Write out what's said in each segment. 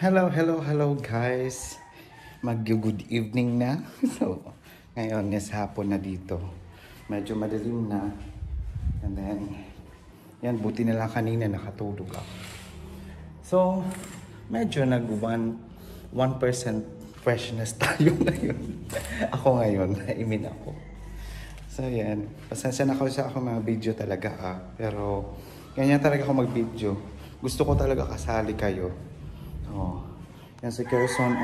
Hello guys. Mag-good evening na. So, ngayon is hapon na dito. Medyo madilim na. And then, yan, buti na lang kanina nakatulog ako. So, medyo nag 1% freshness tayo ngayon. Ako ngayon, naimin ako. So, yan. Pasensya na sa ako mga video talaga Pero, ganyan talaga ako mag-video. Gusto ko talaga kasali kayo. Oh, yan si Kerson.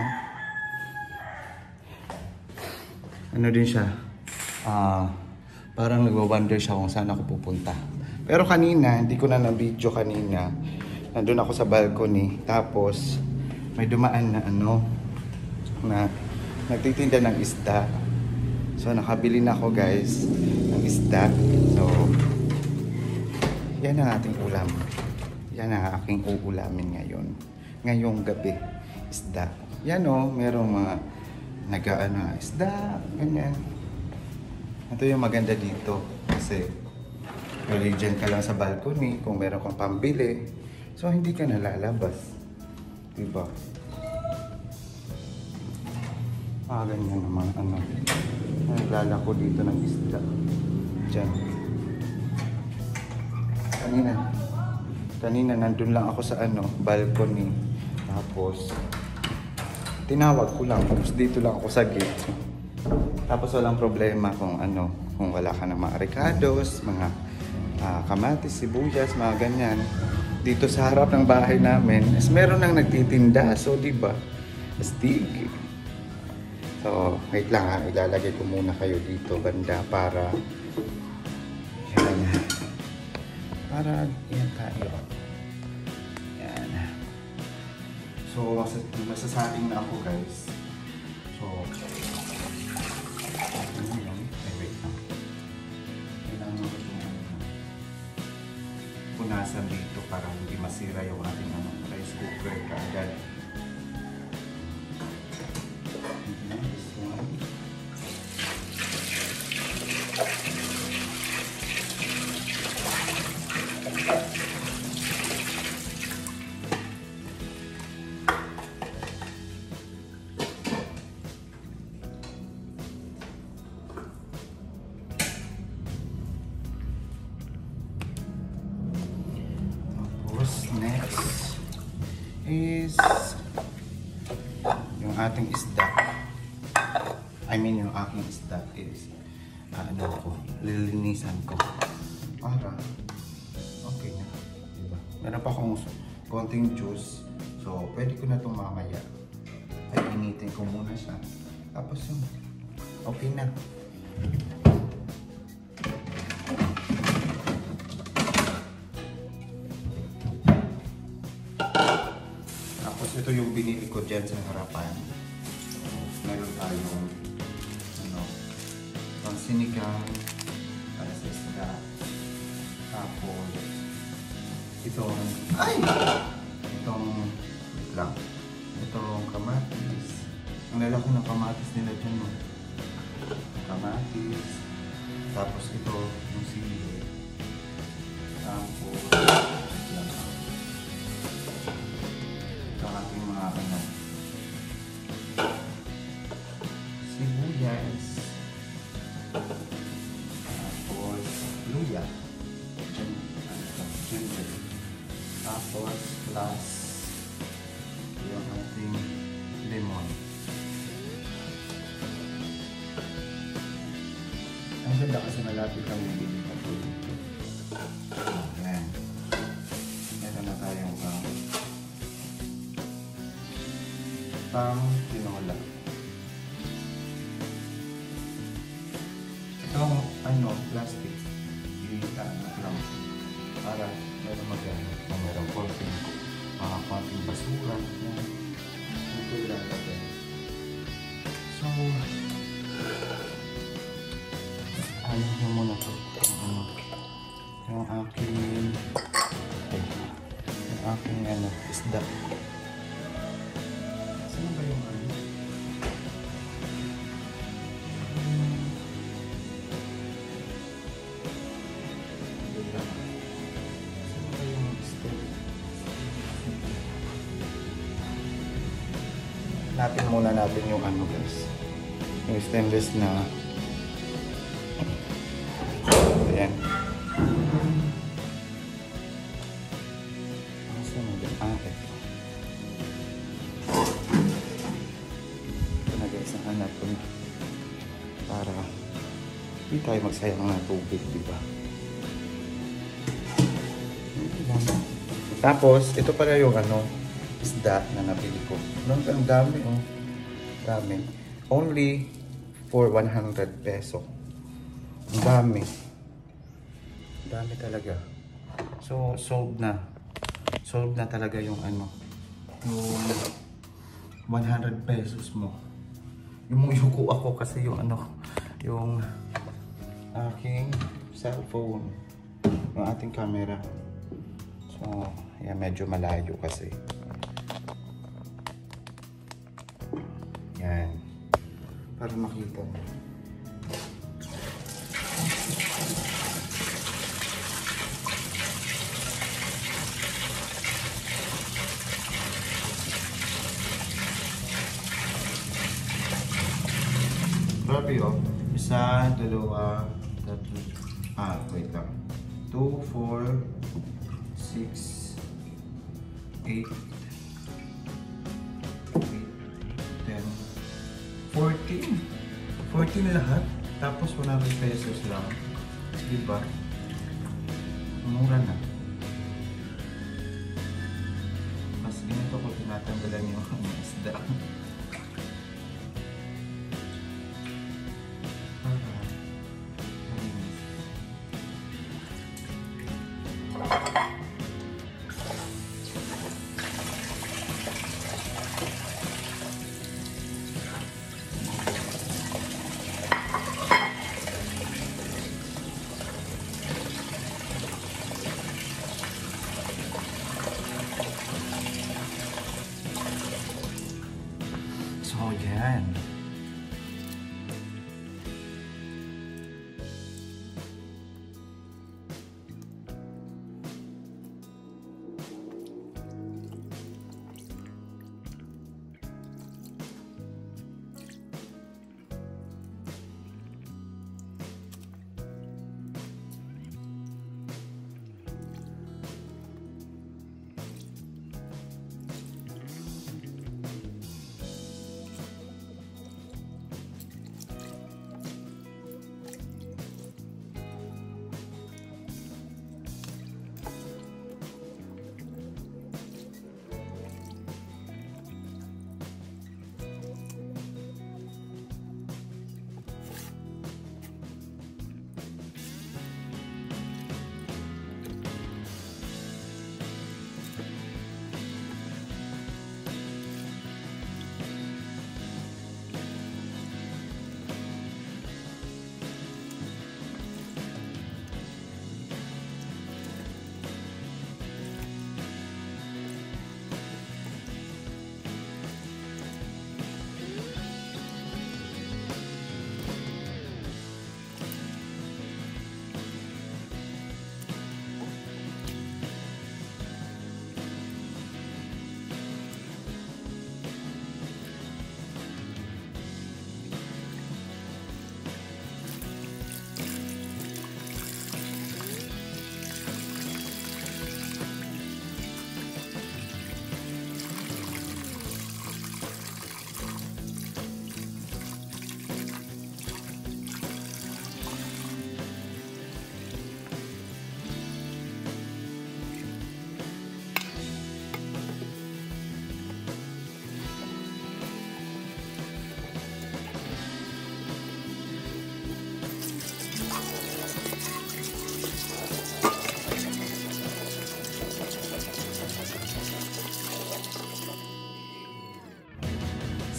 Ano din siya? Parang nag-wonder siya kung saan ako pupunta. Pero kanina, hindi ko na na-video kanina. Nandun ako sa balcony. Tapos, may dumaan na na nagtitinda ng isda. So, nakabili na ako guys ng isda. So, yan ang ating ulam. Yan ang aking uulamin ngayon. Ngayong gabi, isda. Yan merong mga isda, ganyan. Ito yung maganda dito kasi pwede dyan ka lang sa balcony kung meron kang pambili. So, hindi ka nalalabas. Diba? Ganyan naman naglalako dito ng isda. Dyan. Kanina nandun lang ako sa balcony. Tapos tinawag ko lang. Tapos dito lang ako sa gate. Tapos walang problema kung wala ka ng mga ricados, mga kamatis, sibuyas, mga ganyan. Dito sa harap ng bahay namin, meron nang nagtitinda. So, diba? Astig. So, wait lang ilalagay ko muna kayo dito banda para yan tayo. Yan. So, masasaing na ako guys. So, wait lang. Kailangan ko itong punasan dito para hindi masira yung ating rice cooker kaagad. Next is yung ating isda. Yung aking isda is lilinisan ko para okay na, diba? Meron pa akong konting juice, so pwede ko na itong mamaya ay initin ko muna siya, tapos okay na. Ito yung binili ko dyan sa harapan. Meron tayong pang sinigang para sa isda. Tapos itong kamatis. Ang lalaki ng kamatis nila dyan kamatis. Tapos ito yung sili. Tapos ating mga sibuyas, tapos luya, ginger, tapos plus yung ating lemon. Ang ganda kasi malapit ang bibili ko po dito. Ayan. Meron na tayong pang tinola. Itong plastic itaan lang para meron kung meron konting basura yan. Ito ilalagay. So ayun muna to yung aking isda. Saan ba yung Hanapin muna natin yung ano guys. Yung stainless na. Ayan. Asan mo din? Ito. Ito na guys, ang hanap ko na. Para hindi tayo magsayang ng tubig, diba? Tapos, ito pala yung ano, isda na nabili ko. Ang dami, oh. Dami. Only for 100 peso. Ang dami. Ang dami talaga. So, sold na. Sold na talaga yung ano, yung 100 pesos mo. Yung yuko ako kasi yung ano, yung aking cellphone. Yung ating camera. So, yan, medyo malayo kasi. Yan. Para makita mo. Grabe oh. Isa, dalawa, tatlo. Wait lang. 2, 4, 6, 8, 14. 14 lahat. Tapos 100 pesos lang. Diba? Mura na. Mas ganito ko tinatanggalan yung isda. So, yan.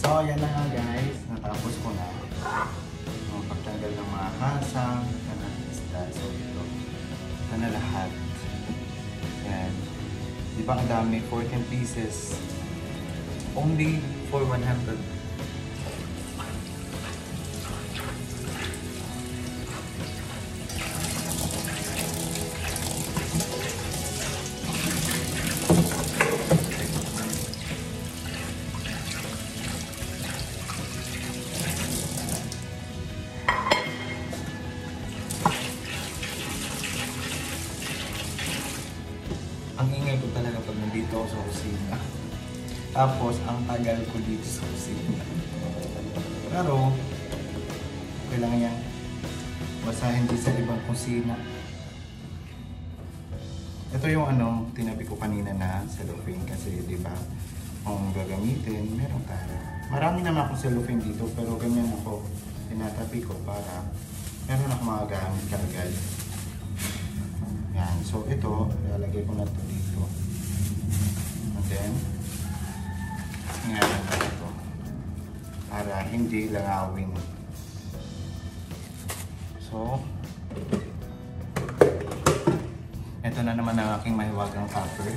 So, yan na nga guys. Natapos ko na. Pagtanggal ng mga hasang, isda. So, ito. Ito na lahat. Yan. Di ba ang dami? 14 pieces. Only for 100. Ang ingay ko talaga pag nandito ako sa kusina. Tapos, ang tagal ko dito sa kusina. Pero, okay lang yan. Basta hindi sa ibang kusina. Ito yung tinabi ko kanina na cellophane kasi, di ba? Kung gagamitin, meron tayo. Marami naman akong cellophane dito, pero ganyan ako. Tinatabi ko para meron ako mga gamit kagad. Yan. So, ito, ilalagay ko na ito dito. And then, ngayon na ito. Para hindi langawin. So, ito na naman ang aking mahiwagang topper.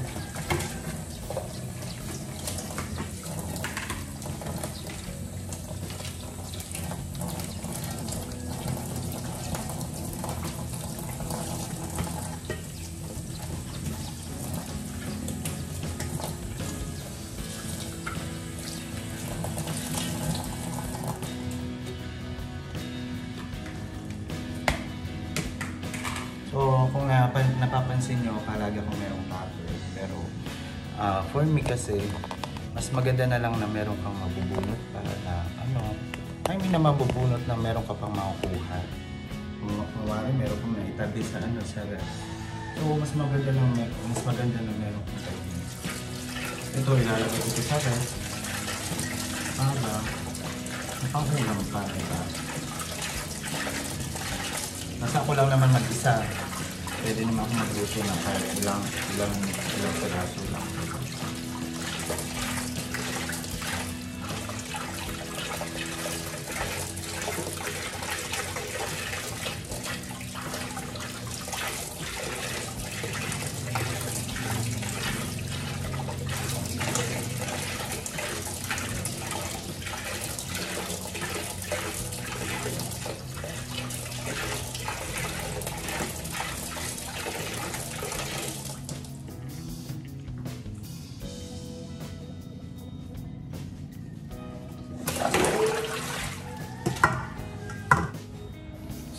So, kung napapansin nyo, palagi akong merong topper. Pero, for me kasi, mas maganda na lang na meron kang mabubunot para na, I mean na mabubunot na meron ka pang makukuha. Kung kumawari, meron kang naitabi sa sa ref. So, mas maganda na meron kang tabi. Ito, ilalagay ko sa ref. Para, napanghulang pa, diba? Nasa ako lang naman mag-isa. Pwede naman ako magluto na kahit ilang peraso lang.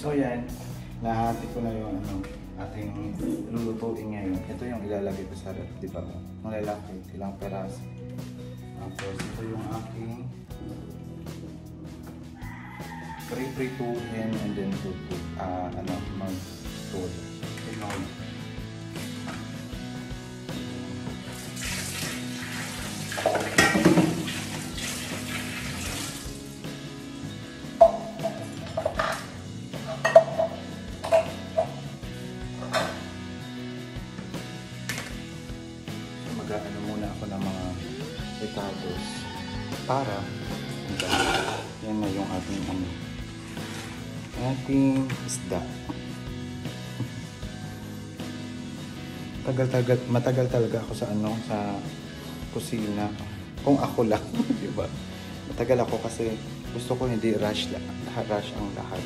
So yan, nahati ko na yung ating lulutuin ngayon. Ito yung ilalagay ko sa ref, di ba? Kung lalaki, ilang peraso. Tapos ito yung aking pre-prituhin and then mag-tool. Mag-ano muna ako ng mga retados para yan na yung ating isda. Matagal talaga ako sa sa kusina. Kung ako lang, di ba? Matagal ako kasi gusto ko hindi rush ang lahat.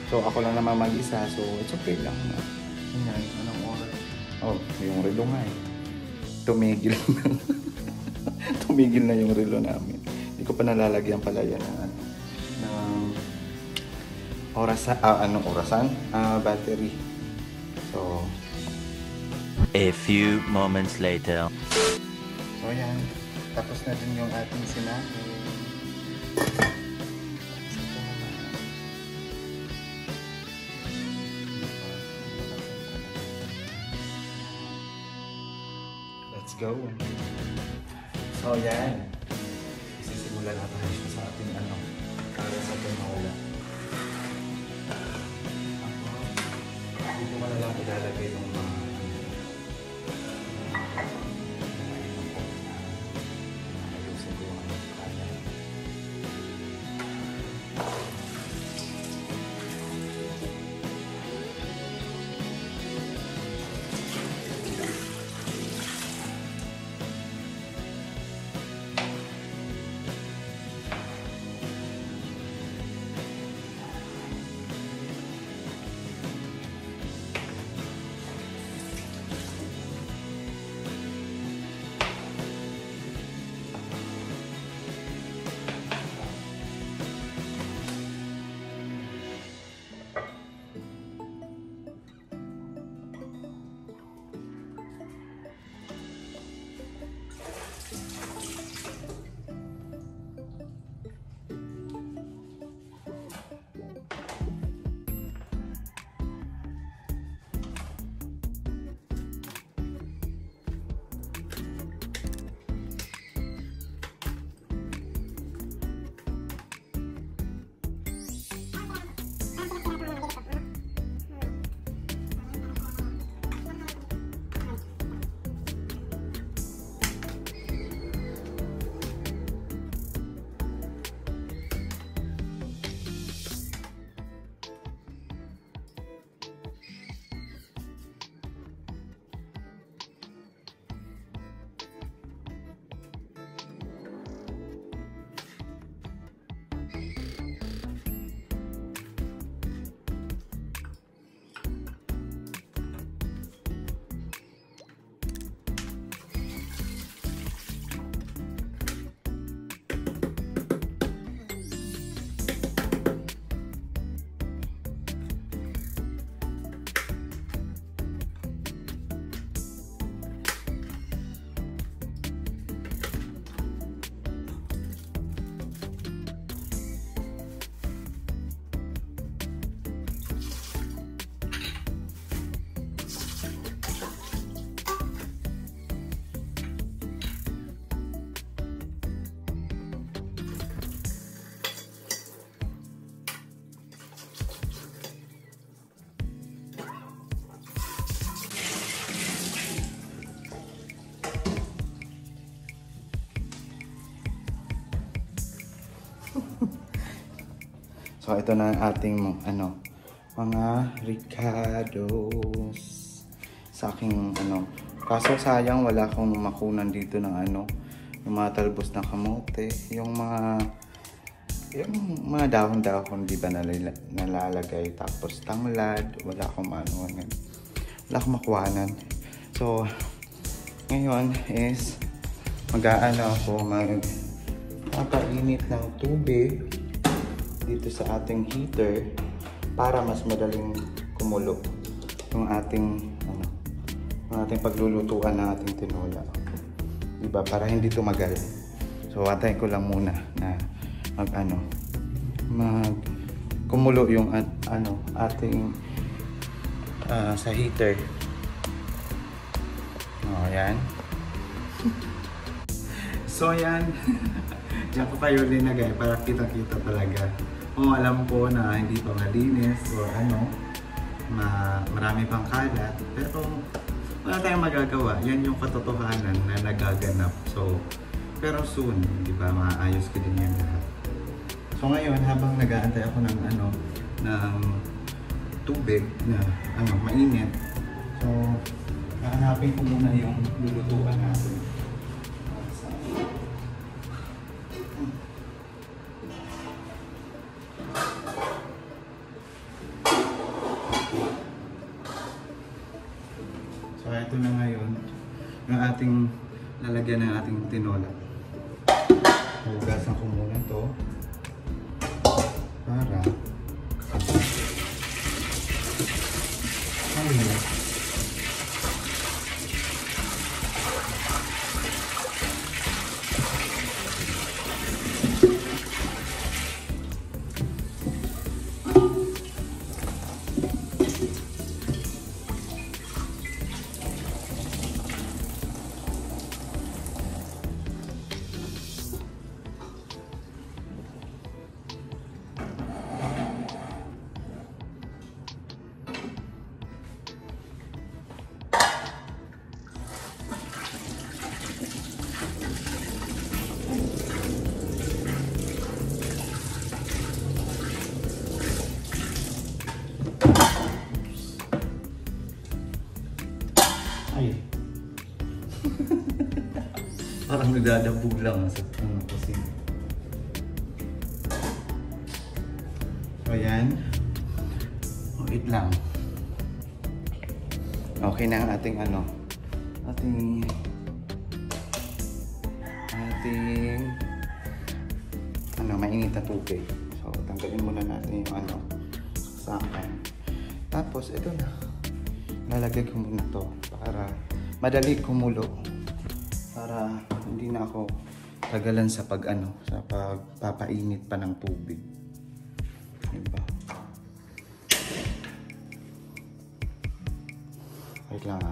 So ako lang naman mag-isa, so it's okay lang na. Yan, anong oras? Oh, yung relo nga eh. Tumigil na. Tumigil na yung relo namin. Hindi ko pa nalalagyan pala yan ng orasan? Battery. So, a few moments later. So yan. Tapos na din yung ating sinabi. Let's go. So yan. Isisimulan natin sa ating para sa tinola. Dito mo na lang ilalagay yung mga ayusin ko yung kaya. So ito na ang ating mga ricados sa aking Kaso sayang wala akong makunan dito ng yung mga talbos ng kamote, yung mga dahon-dahon di ba nalalagay, tapos tanglad, wala akong wala akong makuhanan. So ngayon is magpapainit ng tubig dito sa ating heater para mas madaling kumulo yung ating paglulutuan ng ating tinola. Diba? Para hindi tumagal. So antayin ko lang muna na kumulo yung ating sa heater. Ayan. So ayan. Diyan ko kayo linagay para kita-kita talaga. Kung alam ko na hindi pa malinis o marami pang kalat, pero wala tayong magagawa. Yan yung katotohanan na nagaganap. So, pero soon, di ba, maayos ko din yan lahat. So ngayon, habang nag-aantay ako ng ng tubig na mainit, so hahanapin ko muna yung lulutuan natin. So ito na ngayon yung ating lalagyan ng ating tinola. Hugasan ko muna to para parang nagdadabog lang sa kusina. So ayan. Wait lang. Okay na ang ating mainit na tubig. So tanggalin muna natin yung saksakan. Tapos ito na. Lalagay ko muna to para madali kumulo. Para hindi na ako tagalan sa pagpapainit pa ng tubig. Diba? Wait lang .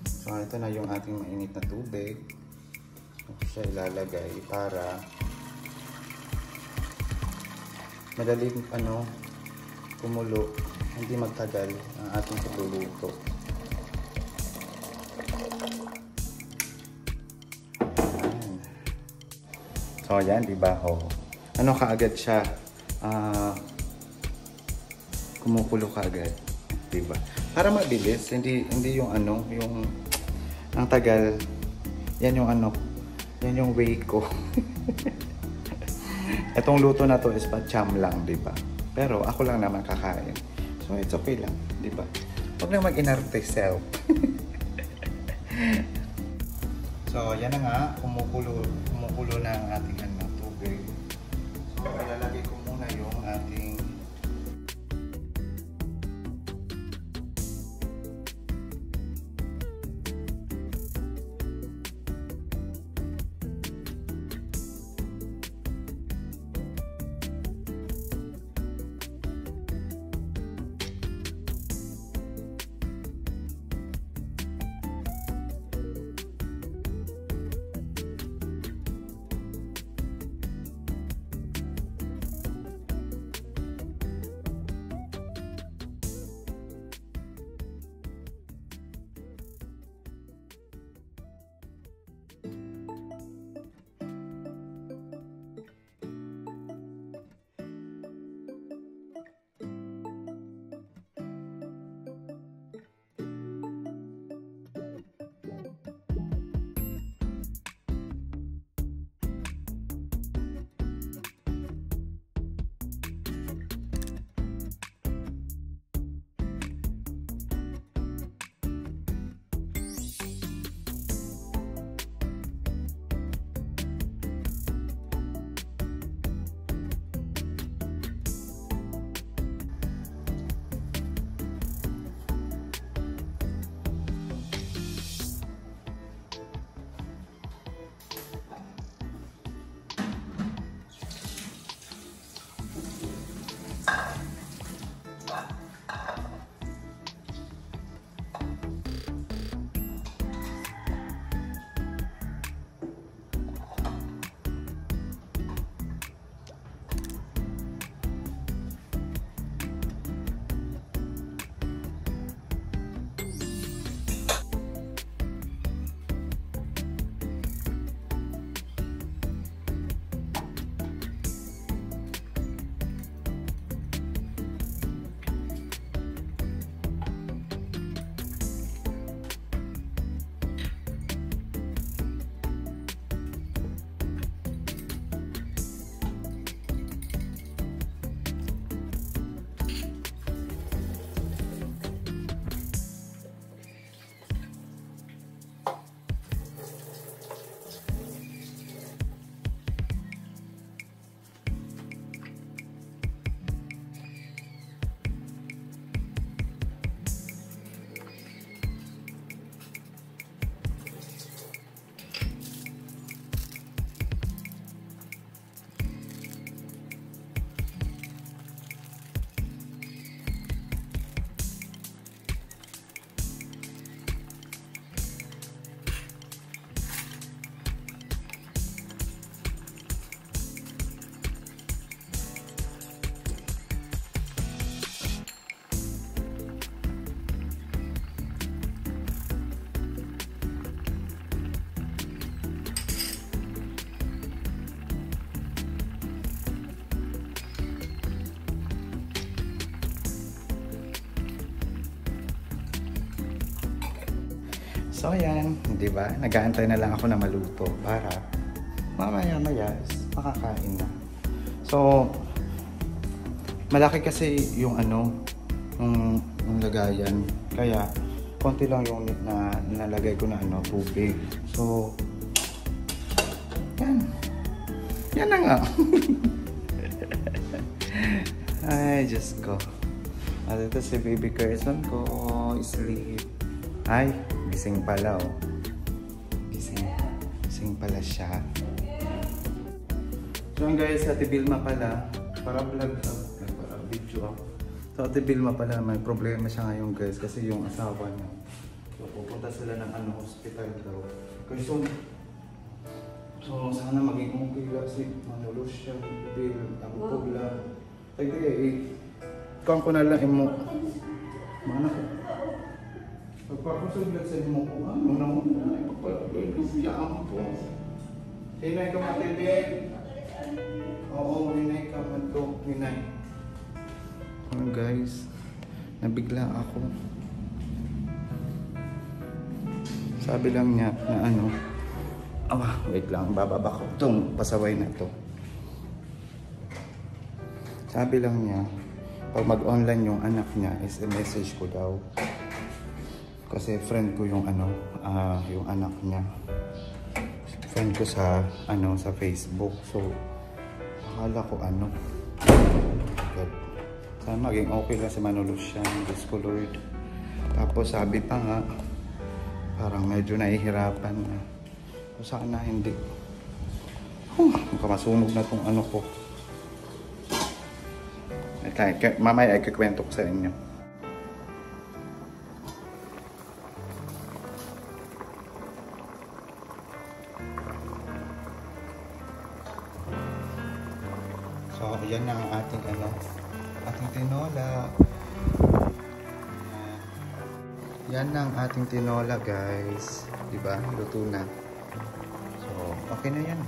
So ito na yung ating mainit na tubig. Ito siya ilalagay para madaling kumulo, hindi magtagal ang ating pagluluto. So yan, diba? Kaagad siya kumukulo kaagad, diba? Para mabilis, hindi yung yung ang tagal. Yan yung way ko. Etong luto na to is pa-cham lang, diba? Pero ako lang naman kakain. So it's okay lang, diba? Huwag na mag-inarte self. So yan na nga, kumukulo na ang ating tubig. So ilalagay ko muna yung ating So ayan, di ba? Nag-aantay na lang ako na maluto para mamaya-maya makakain na. So, malaki kasi yung yung lagayan. Kaya, konti lang yung na nalagay ko na tubig. So, yan. Yan na nga. Ay, Diyos ko. At ito si baby Carson ko. Sleep. Ay, gising pala oh. Gising pala siya. So guys, Ate Vilma pala. Para vlog para video ako. So Ate Vilma pala, may problema siya ngayon guys. Kasi yung asawa niya. So pupunta sila ng hospital daw. So sana maging okay lang si Manolo siya. Ang lang. Kung ko na lang mo. Mana ko. Pagpapasuglag sa mo ko. Ano na mo? Pagpapasuglag po. Hinay ka matibig. Oo, hinay ka matibig. Hinay. Guys, nabigla ako. Sabi lang niya na wait lang, bababa ko itong pasaway na to. Sabi lang niya, pag mag-online yung anak niya, is message ko daw. Kasi friend ko yung yung anak niya. Friend ko sa sa Facebook. So, akala ko sana maging okay lang si Manolo siya. Diyos ko Lord. Tapos sabi pa nga, parang medyo nahihirapan na. So, sana hindi. Masunog na tong ko. Mamaya ay kikwento ko sa inyo. So, yan na ang ating ating tinola. Yan na ang ating tinola, guys. Diba? Luto na. So, okay na yan.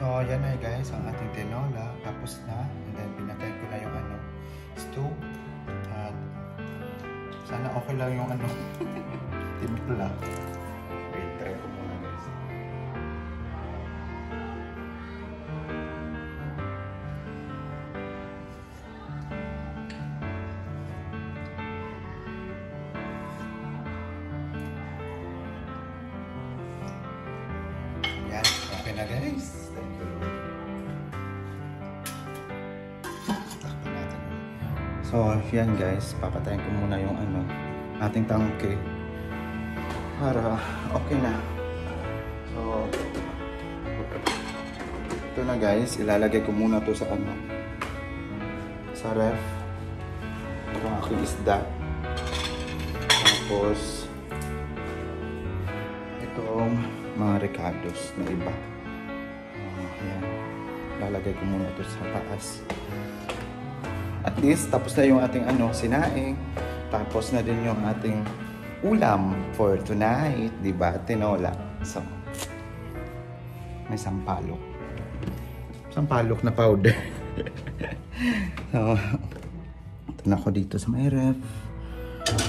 So, yan na guys, ang ating tinola. Tapos na. And then, pinatay ko na yung stove. At sana okay lang yung timpla. Wait, try ko muna guys. Yan, okay na guys. So, yan guys, papatayin ko muna yung ating tangke para okay na. So, ito na guys, ilalagay ko muna to sa sa ref. Ito ang aking isda. Tapos, itong mga ricados na iba. Yan. Lalagay ko muna to sa taas. At least, tapos na yung ating sinaing. Tapos na din yung ating ulam for tonight. Diba? Tinola. So, may sampalok. Sampalok na powder. So, ito na ako dito sa may ref.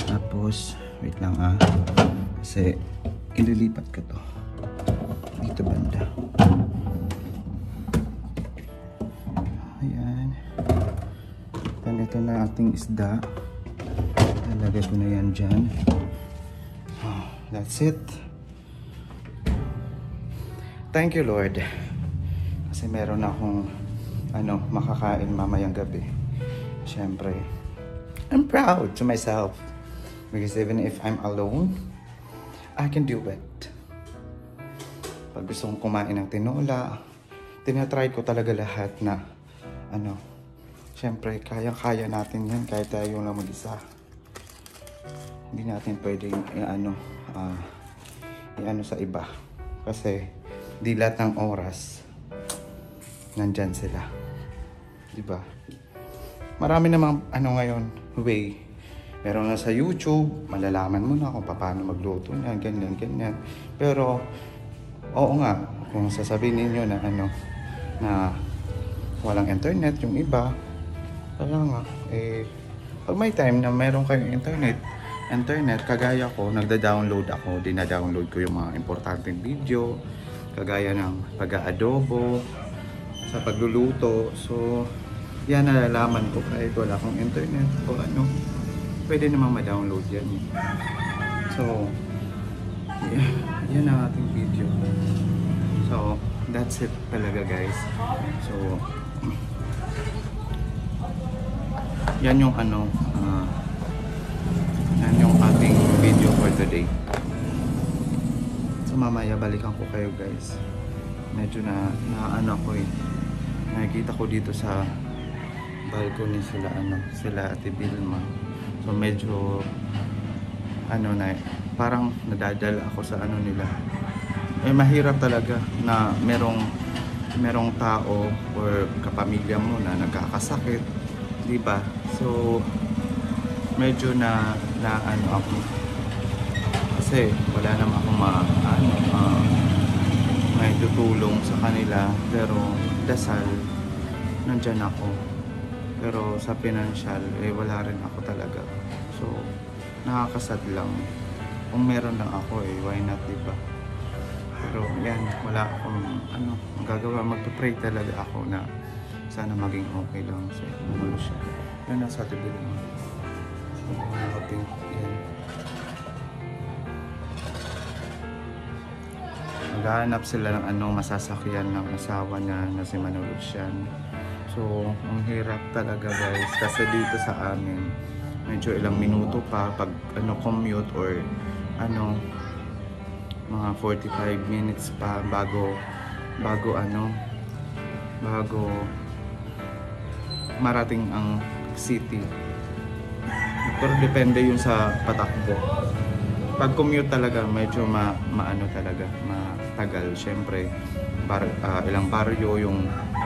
Tapos, wait lang kasi, ililipat ko to. Dito banda. Ayan. Ito na ating isda. Nalagay ko na yan dyan. Oh, that's it. Thank you Lord. Kasi meron akong makakain mamayang gabi. Siyempre, I'm proud to myself. Because even if I'm alone, I can do it. Pag gusto kong kumain ng tinola, tinatry ko talaga lahat na, siyempre, kaya-kaya natin yan kahit tayo lang mag-isa. Hindi natin pwedeng i-ano sa iba. Kasi, di lahat ng oras, nandyan sila. Diba? Marami namang, ngayon, way. Meron na sa YouTube, malalaman mo na kung paano magluto na, ganyan. Pero, oo nga, kung sasabihin ninyo na na walang internet yung iba, kaya nga, pag may time na meron kayong internet, kagaya ko, nagda-download ako, dina-download ko yung mga importanteng video, kagaya ng pag-aadobo, sa pagluluto. So, yan nalalaman ko kahit wala akong internet o pwede namang ma-download yan. So, yan ang ating video. So, that's it talaga guys. So, yan yung yan yung ating video for today. So, mamaya balikan ko kayo guys. Medyo na ko nakikita ko dito sa balcony sila Ate Vilma. So medyo parang nadadala ako sa nila. Mahirap talaga na merong tao or kapamilya mo na nagkakasakit, di ba? So medyo na ako kasi wala naman akong may tutulong sa kanila, pero dasal nandyan ako. Pero sa financial, wala rin ako talaga. So, nakakasad lang. Kung meron lang ako, why not, diba? Pero yan, wala akong magagawa. Magpapray talaga ako na sana maging okay lang. So, siya. Yan ang sa tibig mo. So, nakapink. Yan. Maghahanap sila ng masasakyan ng asawa niya na si Manolo Sian. So, ang hirap talaga guys, kasi dito sa amin, medyo ilang minuto pa pag commute or mga 45 minutes pa bago marating ang city. Pero depende yun sa patakbo. Pag commute talaga, medyo talaga, matagal. Siyempre, ilang baryo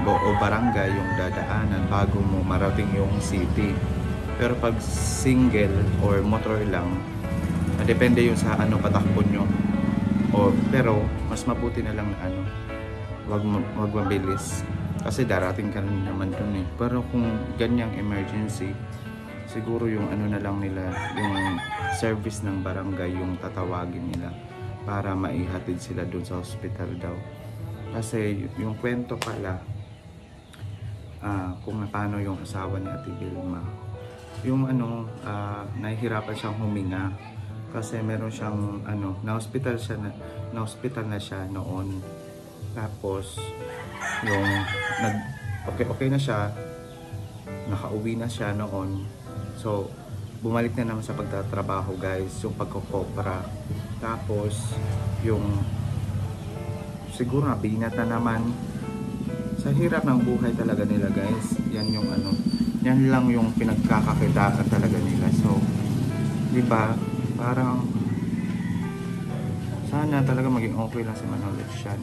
o barangay yung dadaanan bago mo marating yung city. Pero pag single or motor lang, depende yun sa patakbo nyo. Pero mas mabuti na lang na wag mabilis kasi darating ka naman dun Pero kung ganyang emergency, siguro yung na lang nila, yung service ng barangay yung tatawagin nila para maihatid sila dun sa hospital daw. Kasi yung kwento pala, kung paano yung asawa ni Ate Vilma, yung nahihirapan siyang huminga kasi meron siyang na-hospital na siya noon. Tapos yung okay na siya, nakauwi na siya noon. So bumalik na naman sa pagtatrabaho guys, yung pagkokopra. Tapos yung siguro binat na naman sa hirap ng buhay talaga nila guys. Yan yung yan lang yung pinagkakakitaan talaga nila. So di ba, parang sana talaga maging okay lang si Manolo Sian.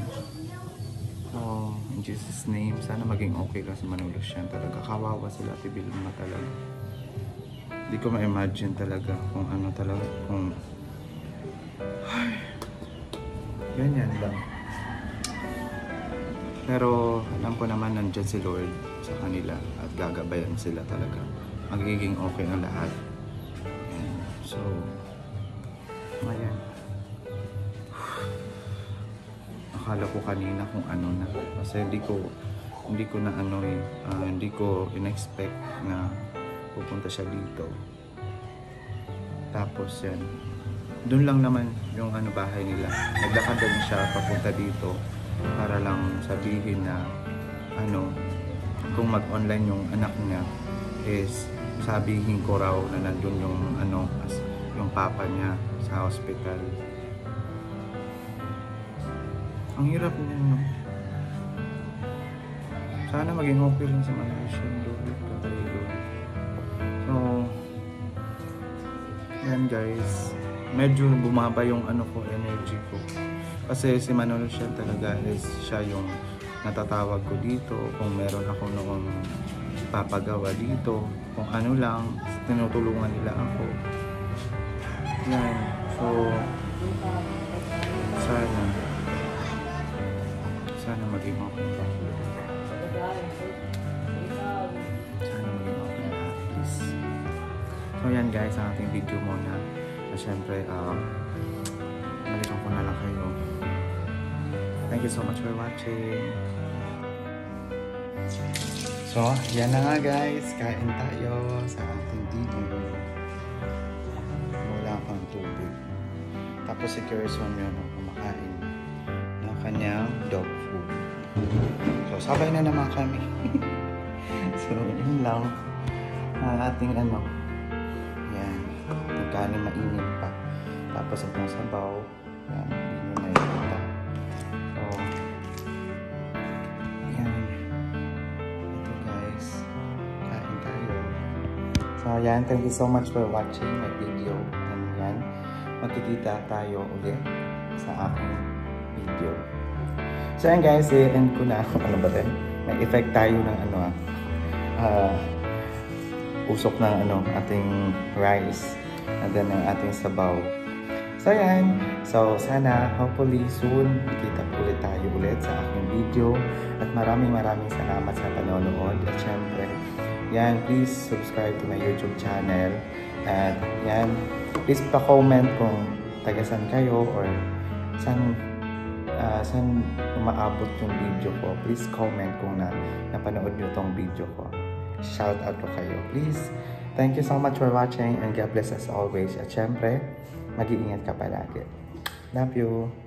So in Jesus name, sana maging okay lang si Manolo Sian talaga. Kawawa sila Ate Vilma talaga. Di ko ma-imagine talaga kung talaga, kung ganyan lang. Pero alam ko naman nandyan si Lord sa kanila at gagabayan sila talaga. Magiging okay ang lahat. So, ayan. Akala ko kanina kung na. Kasi hindi ko na hindi ko in-expect na pupunta siya dito. Tapos yan. Doon lang naman yung bahay nila. Naglakad din siya papunta dito para lang sabihin na kong mag-online yung anak niya is sabihin ko raw na nandun yung yung papa niya sa hospital. Ang hirap niya, no? Sana maging okay lang sa Malaysia tayo. So, yan guys. Medyo bumaba yung energy ko. Kasi si Manolo siya talaga is siya yung natatawag ko dito. Kung meron ako noong papagawa dito. Kung ano lang, tinutulungan nila ako. Yan. So, sana maging okay. Sana maging okay na at least. So yan guys, ang ating video muna. So syempre, balikan ko na lang kayo. Thank you so much for watching. So, yan na nga guys. Kain tayo sa ating video. Wala pang tubig. Tapos si Curson yun, kumakain ng kanyang dog food. So, sabay na naman kami. So, yun lang ang ating yan, nagkani mainit pa. Tapos itong sabaw, yan, hindi nyo nakikita. So, yan. Ito guys, kain tayo. So, yan, thank you so much for watching my video. And yan, magkikita tayo ulit sa aking video. So, yan guys, i-end ko na. Ano ba din? May effect tayo ng usok ng ating rice and then ng ating sabaw. So yan, so sana hopefully soon kita ulit tayo sa aking video at maraming salamat sa panonood at syempre yan, please subscribe to my YouTube channel at yan, please pa-comment kung taga-san kayo or saan umaabot yung video ko. Please comment kung napanood nyo tong video ko. Shout out ko kayo, please. Thank you so much for watching and God bless as always. At syempre, mag-iingat ka palagi. Love you.